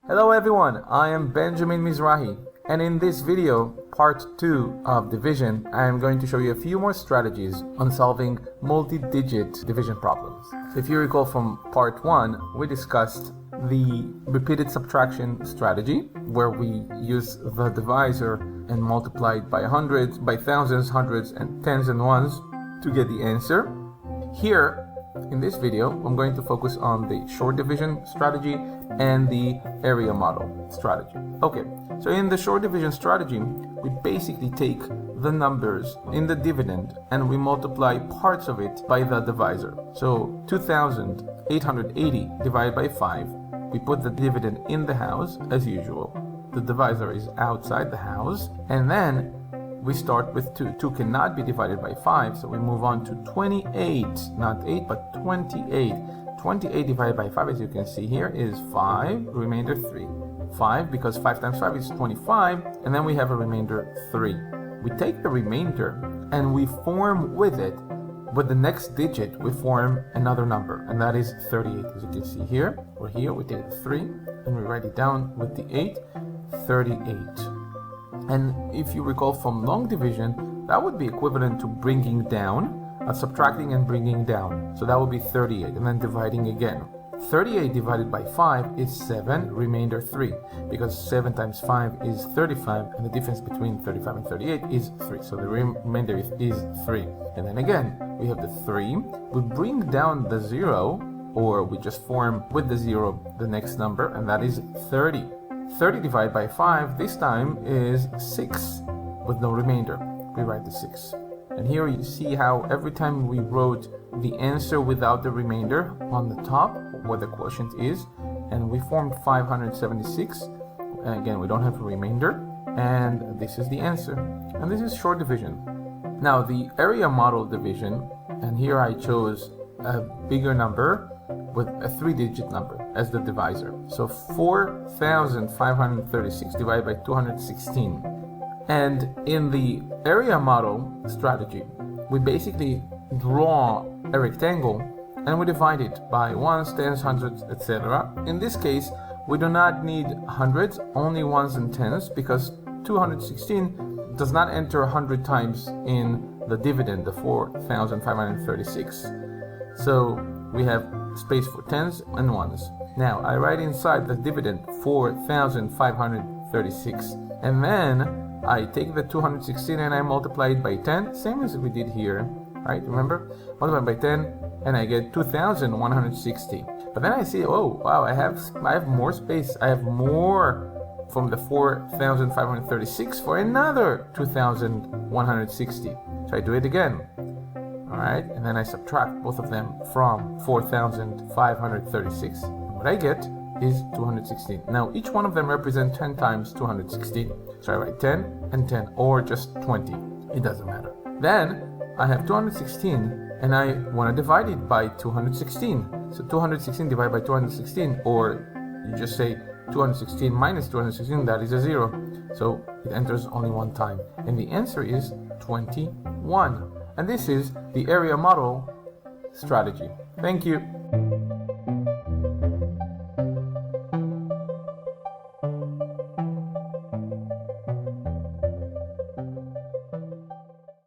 Hello everyone, I am Benjamin Mizrahi, and in this video, part 2 of division, I am going to show you a few more strategies on solving multi-digit division problems. So if you recall from part 1, we discussed the repeated subtraction strategy, where we use the divisor and multiply it by hundreds, by thousands, hundreds, and tens and ones to get the answer. Here, in this video, I'm going to focus on the short division strategy and the area model strategy. Okay, so in the short division strategy, we basically take the numbers in the dividend and we multiply parts of it by the divisor. So 2,880 divided by 5, we put the dividend in the house as usual. The divisor is outside the house, and then we start with 2. 2 cannot be divided by 5, so we move on to 28, not 8, but 28. 28 divided by 5, as you can see here, is 5, remainder 3. 5, because 5 times 5 is 25, and then we have a remainder 3. We take the remainder and we form with it, with the next digit, we form another number, and that is 38. As you can see here, or here, we take the 3, and we write it down with the 8, 38. And if you recall from long division, that would be equivalent to bringing down, subtracting and bringing down. So that would be 38, and then dividing again. 38 divided by 5 is 7, remainder 3, because 7 times 5 is 35, and the difference between 35 and 38 is 3. So the remainder is 3. And then again, we have the 3. We bring down the 0, or we just form with the 0 the next number, and that is 30. 30 divided by 5 this time is 6 with no remainder. We write the 6. And here you see how every time we wrote the answer without the remainder on the top, where the quotient is, and we formed 576. And again, we don't have a remainder, and this is the answer. And this is short division. Now the area model division, and here I chose a bigger number with a 3-digit number as the divisor. So 4,536 divided by 216. And in the area model strategy, we basically draw a rectangle and we divide it by ones, tens, hundreds, etc. In this case, we do not need hundreds, only ones and tens, because 216 does not enter 100 times in the dividend, the 4,536. So we have space for tens and ones. Now I write inside the dividend 4,536, and then I take the 216 and I multiply it by 10, same as we did here, right? Remember? Multiply by 10 and I get 2,160. But then I see, oh wow, I have more space. I have more from the 4,536 for another 2,160. So I do it again. Alright, and then I subtract both of them from 4,536. What I get is 216. Now each one of them represents 10 times 216. So I write 10 and 10, or just 20. It doesn't matter. Then I have 216 and I want to divide it by 216. So 216 divided by 216, or you just say 216 minus 216, that is a 0. So it enters only one time. And the answer is 21. And this is the area model strategy. Thank you.